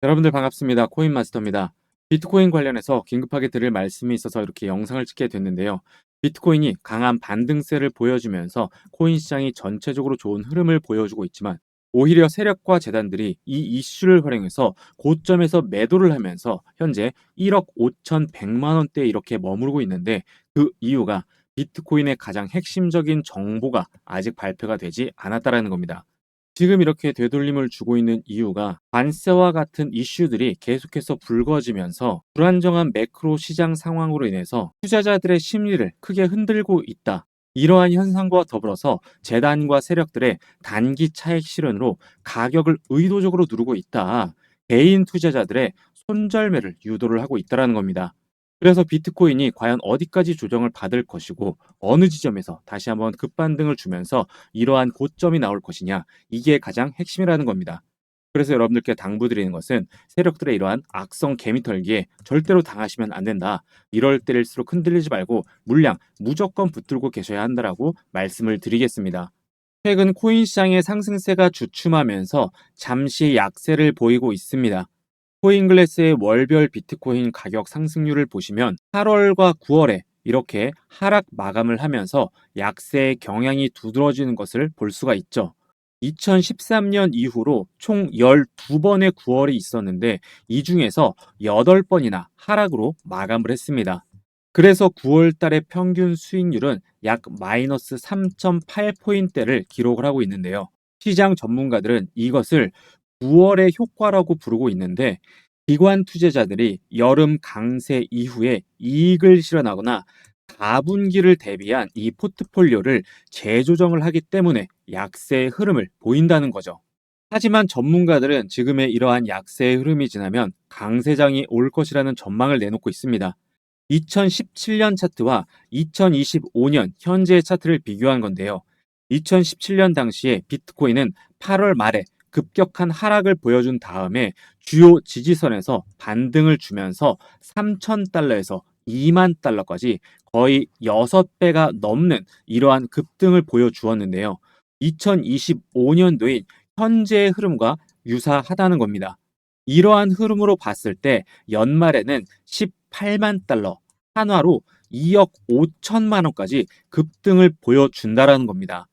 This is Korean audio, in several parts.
여러분들 반갑습니다. 코인마스터입니다. 비트코인 관련해서 긴급하게 드릴 말씀이 있어서 이렇게 영상을 찍게 됐는데요. 비트코인이 강한 반등세를 보여주면서 코인 시장이 전체적으로 좋은 흐름을 보여주고 있지만 오히려 세력과 재단들이 이 이슈를 활용해서 고점에서 매도를 하면서 현재 1억 5,100만 원대에 이렇게 머무르고 있는데 그 이유가 비트코인의 가장 핵심적인 정보가 아직 발표가 되지 않았다라는 겁니다. 지금 이렇게 되돌림을 주고 있는 이유가 관세와 같은 이슈들이 계속해서 불거지면서 불안정한 매크로 시장 상황으로 인해서 투자자들의 심리를 크게 흔들고 있다. 이러한 현상과 더불어서 재단과 세력들의 단기 차익 실현으로 가격을 의도적으로 누르고 있다. 개인 투자자들의 손절매를 유도를 하고 있다는 겁니다. 그래서 비트코인이 과연 어디까지 조정을 받을 것이고 어느 지점에서 다시 한번 급반등을 주면서 이러한 고점이 나올 것이냐, 이게 가장 핵심이라는 겁니다. 그래서 여러분들께 당부드리는 것은 세력들의 이러한 악성 개미털기에 절대로 당하시면 안 된다. 이럴 때일수록 흔들리지 말고 물량 무조건 붙들고 계셔야 한다라고 말씀을 드리겠습니다. 최근 코인 시장의 상승세가 주춤하면서 잠시 약세를 보이고 있습니다. 코인글래스의 월별 비트코인 가격 상승률을 보시면 8월과 9월에 이렇게 하락 마감을 하면서 약세의 경향이 두드러지는 것을 볼 수가 있죠. 2013년 이후로 총 12번의 9월이 있었는데 이 중에서 8번이나 하락으로 마감을 했습니다. 그래서 9월 달의 평균 수익률은 약 마이너스 3.8포인트를 기록을 하고 있는데요. 시장 전문가들은 이것을 9월의 효과라고 부르고 있는데 기관 투자자들이 여름 강세 이후에 이익을 실현하거나 4분기를 대비한 이 포트폴리오를 재조정을 하기 때문에 약세의 흐름을 보인다는 거죠. 하지만 전문가들은 지금의 이러한 약세의 흐름이 지나면 강세장이 올 것이라는 전망을 내놓고 있습니다. 2017년 차트와 2025년 현재의 차트를 비교한 건데요. 2017년 당시에 비트코인은 8월 말에 급격한 하락을 보여준 다음에 주요 지지선에서 반등을 주면서 3,000달러에서 2만 달러까지 거의 6배가 넘는 이러한 급등을 보여주었는데요. 2025년도인 현재의 흐름과 유사하다는 겁니다. 이러한 흐름으로 봤을 때 연말에는 18만 달러, 한화로 2억 5천만 원까지 급등을 보여준다라는 겁니다.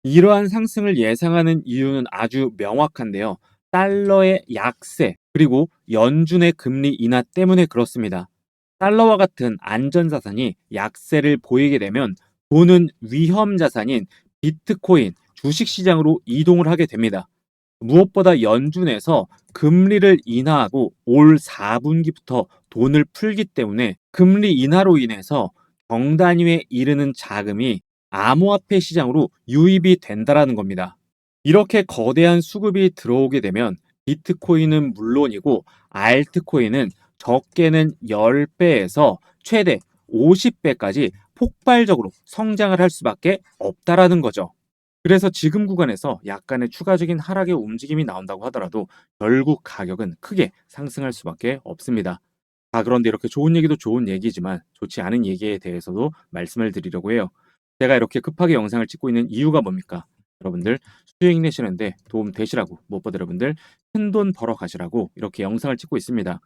이러한 상승을 예상하는 이유는 아주 명확한데요. 달러의 약세, 그리고 연준의 금리 인하 때문에 그렇습니다. 달러와 같은 안전자산이 약세를 보이게 되면 돈은 위험 자산인 비트코인, 주식시장으로 이동을 하게 됩니다. 무엇보다 연준에서 금리를 인하하고 올 4분기부터 돈을 풀기 때문에 금리 인하로 인해서 경단위에 이르는 자금이 암호화폐 시장으로 유입이 된다라는 겁니다. 이렇게 거대한 수급이 들어오게 되면 비트코인은 물론이고 알트코인은 적게는 10배에서 최대 50배까지 폭발적으로 성장을 할 수밖에 없다라는 거죠. 그래서 지금 구간에서 약간의 추가적인 하락의 움직임이 나온다고 하더라도 결국 가격은 크게 상승할 수밖에 없습니다. 그런데 이렇게 좋은 얘기도 좋은 얘기지만 좋지 않은 얘기에 대해서도 말씀을 드리려고 해요. 제가 이렇게 급하게 영상을 찍고 있는 이유가 뭡니까? 여러분들 수익 내시는데 도움 되시라고, 무엇보다 여러분들 큰돈 벌어 가시라고 이렇게 영상을 찍고 있습니다.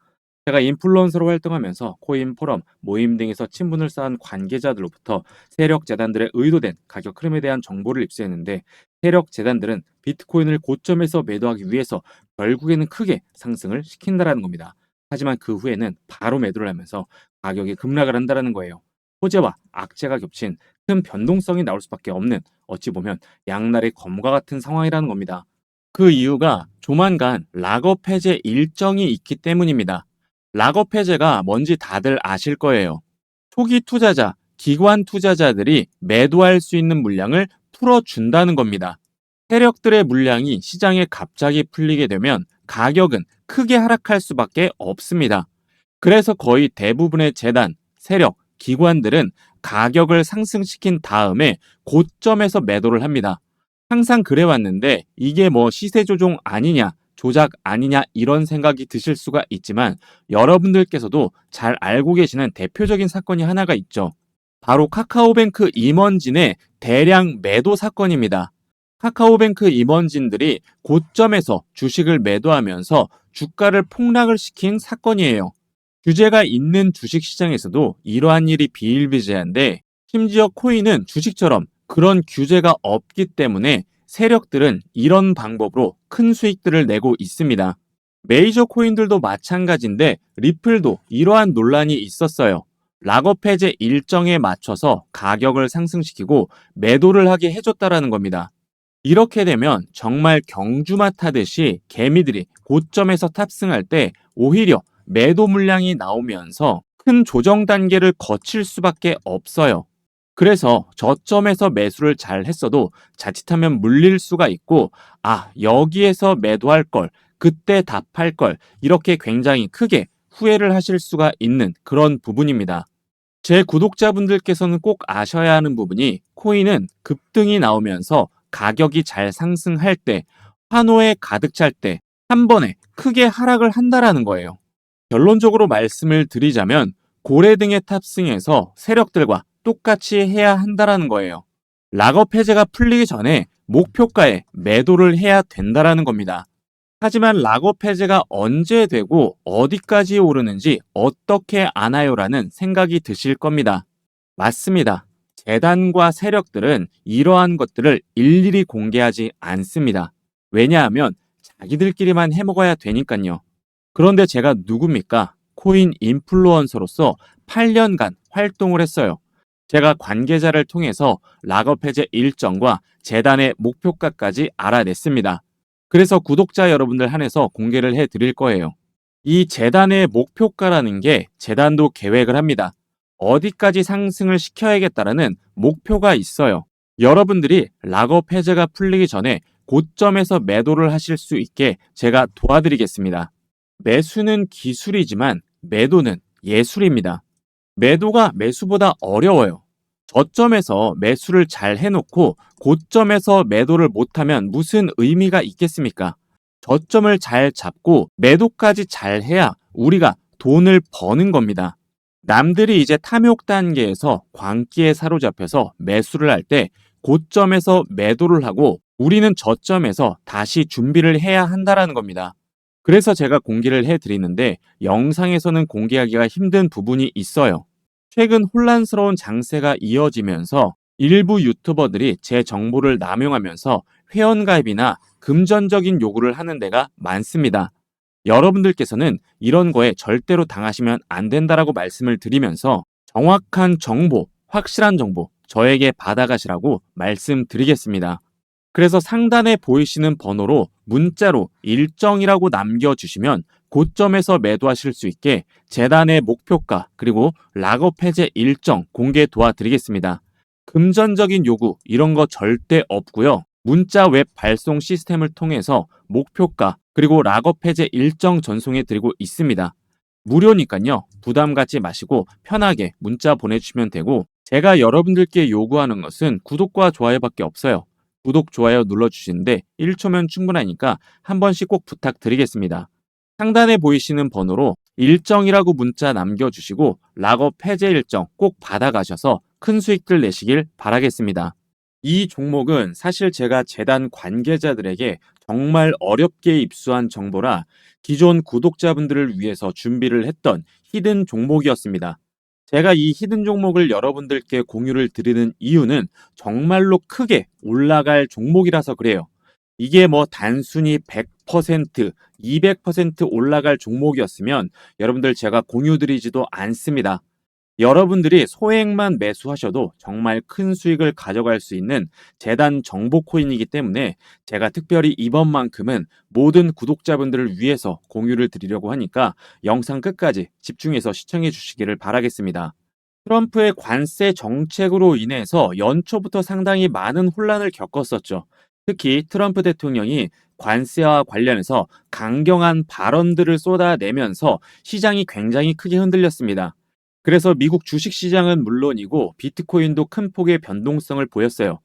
제가 인플루언서로 활동하면서 코인 포럼, 모임 등에서 친분을 쌓은 관계자들로부터 세력 재단들의 의도된 가격 흐름에 대한 정보를 입수했는데 세력 재단들은 비트코인을 고점에서 매도하기 위해서 결국에는 크게 상승을 시킨다라는 겁니다. 하지만 그 후에는 바로 매도를 하면서 가격이 급락을 한다는 거예요. 호재와 악재가 겹친 큰 변동성이 나올 수밖에 없는, 어찌 보면 양날의 검과 같은 상황이라는 겁니다. 그 이유가 조만간 락업 해제 일정이 있기 때문입니다. 락업 해제가 뭔지 다들 아실 거예요. 초기 투자자, 기관 투자자들이 매도할 수 있는 물량을 풀어준다는 겁니다. 세력들의 물량이 시장에 갑자기 풀리게 되면 가격은 크게 하락할 수밖에 없습니다. 그래서 거의 대부분의 재단, 세력, 기관들은 가격을 상승시킨 다음에 고점에서 매도를 합니다. 항상 그래왔는데 이게 뭐 시세 조종 아니냐, 조작 아니냐 이런 생각이 드실 수가 있지만 여러분들께서도 잘 알고 계시는 대표적인 사건이 하나가 있죠. 바로 카카오뱅크 임원진의 대량 매도 사건입니다. 카카오뱅크 임원진들이 고점에서 주식을 매도하면서 주가를 폭락을 시킨 사건이에요. 규제가 있는 주식시장에서도 이러한 일이 비일비재한데 심지어 코인은 주식처럼 그런 규제가 없기 때문에 세력들은 이런 방법으로 큰 수익들을 내고 있습니다. 메이저 코인들도 마찬가지인데 리플도 이러한 논란이 있었어요. 락업 해제 일정에 맞춰서 가격을 상승시키고 매도를 하게 해줬다라는 겁니다. 이렇게 되면 정말 경주마 타듯이 개미들이 고점에서 탑승할 때 오히려 매도 물량이 나오면서 큰 조정 단계를 거칠 수밖에 없어요. 그래서 저점에서 매수를 잘 했어도 자칫하면 물릴 수가 있고, 여기에서 매도할 걸, 그때 답할 걸, 이렇게 굉장히 크게 후회를 하실 수가 있는 그런 부분입니다. 제 구독자분들께서는 꼭 아셔야 하는 부분이 코인은 급등이 나오면서 가격이 잘 상승할 때, 환호에 가득 찰 때 한 번에 크게 하락을 한다라는 거예요. 결론적으로 말씀을 드리자면 고래등에 탑승해서 세력들과 똑같이 해야 한다라는 거예요. 락업 해제가 풀리기 전에 목표가에 매도를 해야 된다라는 겁니다. 하지만 락업 해제가 언제 되고 어디까지 오르는지 어떻게 아나요라는 생각이 드실 겁니다. 맞습니다. 재단과 세력들은 이러한 것들을 일일이 공개하지 않습니다. 왜냐하면 자기들끼리만 해먹어야 되니까요. 그런데 제가 누굽니까? 코인 인플루언서로서 8년간 활동을 했어요. 제가 관계자를 통해서 락업 해제 일정과 재단의 목표가까지 알아냈습니다. 그래서 구독자 여러분들 한해서 공개를 해드릴 거예요. 이 재단의 목표가라는 게 재단도 계획을 합니다. 어디까지 상승을 시켜야겠다라는 목표가 있어요. 여러분들이 락업 해제가 풀리기 전에 고점에서 매도를 하실 수 있게 제가 도와드리겠습니다. 매수는 기술이지만 매도는 예술입니다. 매도가 매수보다 어려워요. 저점에서 매수를 잘 해놓고 고점에서 매도를 못하면 무슨 의미가 있겠습니까? 저점을 잘 잡고 매도까지 잘 해야 우리가 돈을 버는 겁니다. 남들이 이제 탐욕 단계에서 광기에 사로잡혀서 매수를 할 때 고점에서 매도를 하고 우리는 저점에서 다시 준비를 해야 한다라는 겁니다. 그래서 제가 공개를 해드리는데 영상에서는 공개하기가 힘든 부분이 있어요. 최근 혼란스러운 장세가 이어지면서 일부 유튜버들이 제 정보를 남용하면서 회원가입이나 금전적인 요구를 하는 데가 많습니다. 여러분들께서는 이런 거에 절대로 당하시면 안 된다라고 말씀을 드리면서 정확한 정보, 확실한 정보 저에게 받아가시라고 말씀드리겠습니다. 그래서 상단에 보이시는 번호로 문자로 일정이라고 남겨주시면 고점에서 매도하실 수 있게 재단의 목표가 그리고 락업 해제 일정 공개 도와드리겠습니다. 금전적인 요구 이런 거 절대 없고요. 문자 웹 발송 시스템을 통해서 목표가 그리고 락업 해제 일정 전송해 드리고 있습니다. 무료니까요. 부담 갖지 마시고 편하게 문자 보내주시면 되고 제가 여러분들께 요구하는 것은 구독과 좋아요밖에 없어요. 구독, 좋아요 눌러주시는데 1초면 충분하니까 한 번씩 꼭 부탁드리겠습니다. 상단에 보이시는 번호로 일정이라고 문자 남겨주시고 락업 해제 일정 꼭 받아가셔서 큰 수익들 내시길 바라겠습니다. 이 종목은 사실 제가 재단 관계자들에게 정말 어렵게 입수한 정보라 기존 구독자분들을 위해서 준비를 했던 히든 종목이었습니다. 제가 이 히든 종목을 여러분들께 공유를 드리는 이유는 정말로 크게 올라갈 종목이라서 그래요. 이게 뭐 단순히 100%, 200% 올라갈 종목이었으면 여러분들 제가 공유 드리지도 않습니다. 여러분들이 소액만 매수하셔도 정말 큰 수익을 가져갈 수 있는 재단 정보 코인이기 때문에 제가 특별히 이번만큼은 모든 구독자분들을 위해서 공유를 드리려고 하니까 영상 끝까지 집중해서 시청해 주시기를 바라겠습니다. 트럼프의 관세 정책으로 인해서 연초부터 상당히 많은 혼란을 겪었었죠. 특히 트럼프 대통령이 관세와 관련해서 강경한 발언들을 쏟아내면서 시장이 굉장히 크게 흔들렸습니다. 그래서 미국 주식시장은 물론이고 비트코인도 큰 폭의 변동성을 보였어요.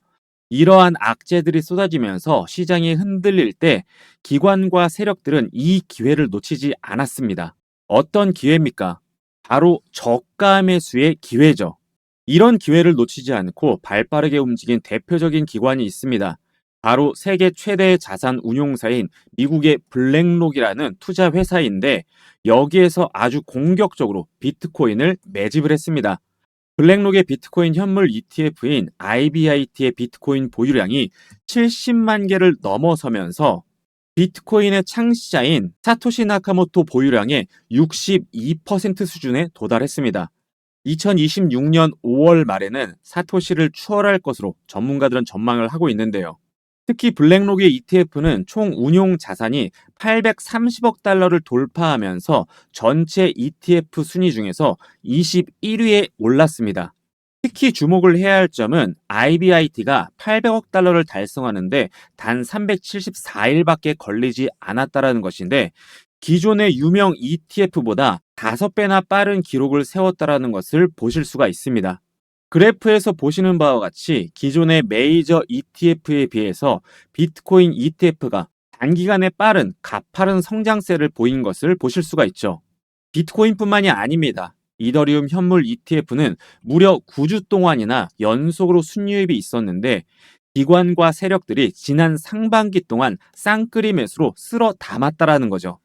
이러한 악재들이 쏟아지면서 시장이 흔들릴 때 기관과 세력들은 이 기회를 놓치지 않았습니다. 어떤 기회입니까? 바로 저가 매수의 기회죠. 이런 기회를 놓치지 않고 발빠르게 움직인 대표적인 기관이 있습니다. 바로 세계 최대의 자산 운용사인 미국의 블랙록이라는 투자 회사인데 여기에서 아주 공격적으로 비트코인을 매집을 했습니다. 블랙록의 비트코인 현물 ETF인 IBIT의 비트코인 보유량이 70만 개를 넘어서면서 비트코인의 창시자인 사토시 나카모토 보유량의 62% 수준에 도달했습니다. 2026년 5월 말에는 사토시를 추월할 것으로 전문가들은 전망을 하고 있는데요. 특히 블랙록의 ETF는 총 운용 자산이 830억 달러를 돌파하면서 전체 ETF 순위 중에서 21위에 올랐습니다. 특히 주목을 해야 할 점은 IBIT가 800억 달러를 달성하는데 단 374일밖에 걸리지 않았다는 것인데 기존의 유명 ETF보다 5배나 빠른 기록을 세웠다는 것을 보실 수가 있습니다. 그래프에서 보시는 바와 같이 기존의 메이저 ETF에 비해서 비트코인 ETF가 단기간에 빠른 가파른 성장세를 보인 것을 보실 수가 있죠. 비트코인뿐만이 아닙니다. 이더리움 현물 ETF는 무려 9주 동안이나 연속으로 순유입이 있었는데 기관과 세력들이 지난 상반기 동안 쌍끌이 매수로 쓸어 담았다라는 거죠.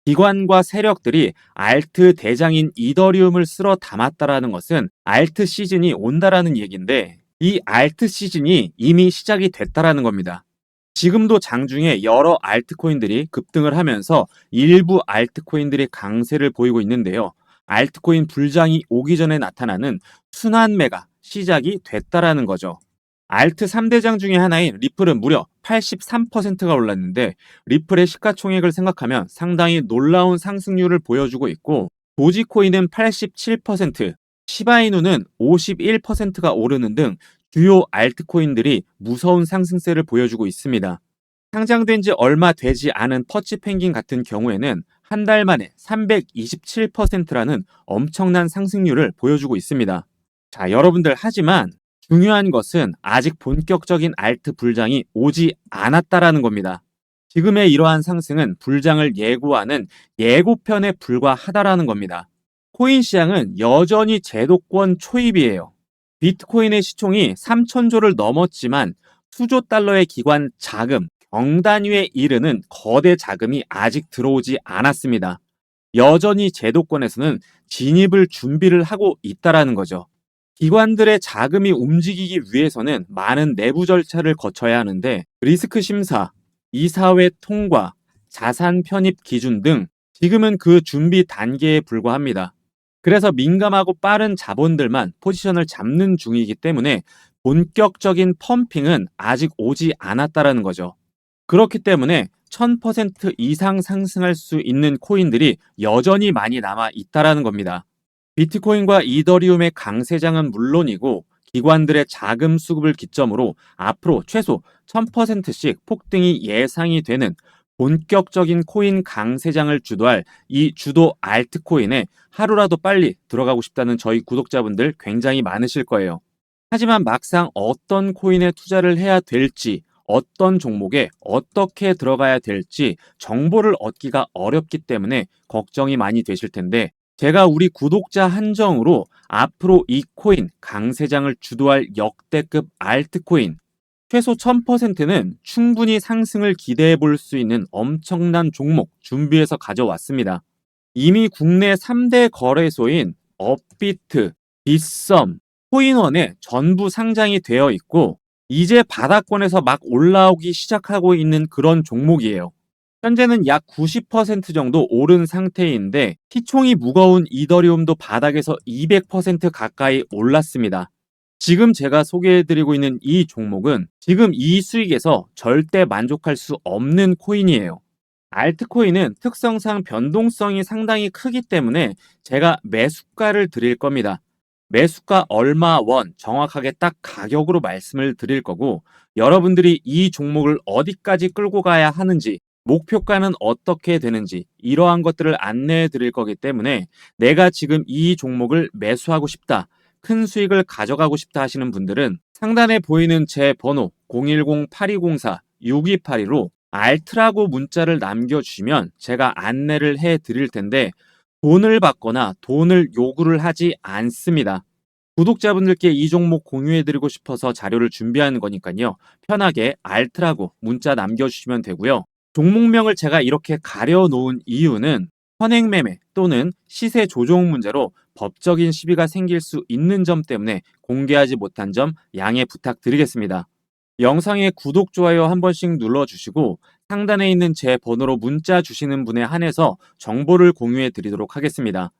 기관과 세력들이 알트 대장인 이더리움을 쓸어 담았다라는 것은 알트 시즌이 온다라는 얘기인데 이 알트 시즌이 이미 시작이 됐다라는 겁니다. 지금도 장중에 여러 알트코인들이 급등을 하면서 일부 알트코인들이 강세를 보이고 있는데요. 알트코인 불장이 오기 전에 나타나는 순환매가 시작이 됐다라는 거죠. 알트 3대장 중에 하나인 리플은 무려 83%가 올랐는데 리플의 시가총액을 생각하면 상당히 놀라운 상승률을 보여주고 있고 도지코인은 87%, 시바이누는 51%가 오르는 등 주요 알트코인들이 무서운 상승세를 보여주고 있습니다. 상장된 지 얼마 되지 않은 퍼치펭귄 같은 경우에는 한 달 만에 327%라는 엄청난 상승률을 보여주고 있습니다. 자, 여러분들 하지만 중요한 것은 아직 본격적인 알트 불장이 오지 않았다라는 겁니다. 지금의 이러한 상승은 불장을 예고하는 예고편에 불과하다라는 겁니다. 코인 시장은 여전히 제도권 초입이에요. 비트코인의 시총이 3천조를 넘었지만 수조 달러의 기관 자금, 경단위에 이르는 거대 자금이 아직 들어오지 않았습니다. 여전히 제도권에서는 진입을 준비를 하고 있다라는 거죠. 기관들의 자금이 움직이기 위해서는 많은 내부 절차를 거쳐야 하는데 리스크 심사, 이사회 통과, 자산 편입 기준 등 지금은 그 준비 단계에 불과합니다. 그래서 민감하고 빠른 자본들만 포지션을 잡는 중이기 때문에 본격적인 펌핑은 아직 오지 않았다라는 거죠. 그렇기 때문에 1000% 이상 상승할 수 있는 코인들이 여전히 많이 남아 있다라는 겁니다. 비트코인과 이더리움의 강세장은 물론이고 기관들의 자금 수급을 기점으로 앞으로 최소 1000%씩 폭등이 예상이 되는 본격적인 코인 강세장을 주도할 이 주도 알트코인에 하루라도 빨리 들어가고 싶다는 저희 구독자분들 굉장히 많으실 거예요. 하지만 막상 어떤 코인에 투자를 해야 될지, 어떤 종목에 어떻게 들어가야 될지 정보를 얻기가 어렵기 때문에 걱정이 많이 되실 텐데 제가 우리 구독자 한정으로 앞으로 이 코인 강세장을 주도할 역대급 알트코인 최소 1000%는 충분히 상승을 기대해 볼 수 있는 엄청난 종목 준비해서 가져왔습니다. 이미 국내 3대 거래소인 업비트, 빗썸, 코인원에 전부 상장이 되어 있고 이제 바닥권에서 막 올라오기 시작하고 있는 그런 종목이에요. 현재는 약 90% 정도 오른 상태인데 시총이 무거운 이더리움도 바닥에서 200% 가까이 올랐습니다. 지금 제가 소개해드리고 있는 이 종목은 지금 이 수익에서 절대 만족할 수 없는 코인이에요. 알트코인은 특성상 변동성이 상당히 크기 때문에 제가 매수가를 드릴 겁니다. 매수가 얼마 원 정확하게 딱 가격으로 말씀을 드릴 거고 여러분들이 이 종목을 어디까지 끌고 가야 하는지 목표가는 어떻게 되는지 이러한 것들을 안내해 드릴 거기 때문에 내가 지금 이 종목을 매수하고 싶다. 큰 수익을 가져가고 싶다 하시는 분들은 상단에 보이는 제 번호 010-8204-6282로 알트라고 문자를 남겨주시면 제가 안내를 해 드릴 텐데 돈을 받거나 돈을 요구를 하지 않습니다. 구독자분들께 이 종목 공유해드리고 싶어서 자료를 준비하는 거니까요. 편하게 알트라고 문자 남겨주시면 되고요. 종목명을 제가 이렇게 가려놓은 이유는 선행매매 또는 시세 조종 문제로 법적인 시비가 생길 수 있는 점 때문에 공개하지 못한 점 양해 부탁드리겠습니다. 영상에 구독, 좋아요 한 번씩 눌러주시고 상단에 있는 제 번호로 문자 주시는 분에 한해서 정보를 공유해 드리도록 하겠습니다.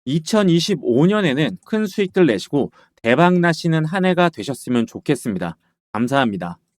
2025년에는 큰 수익들 내시고 대박 나시는 한 해가 되셨으면 좋겠습니다. 감사합니다.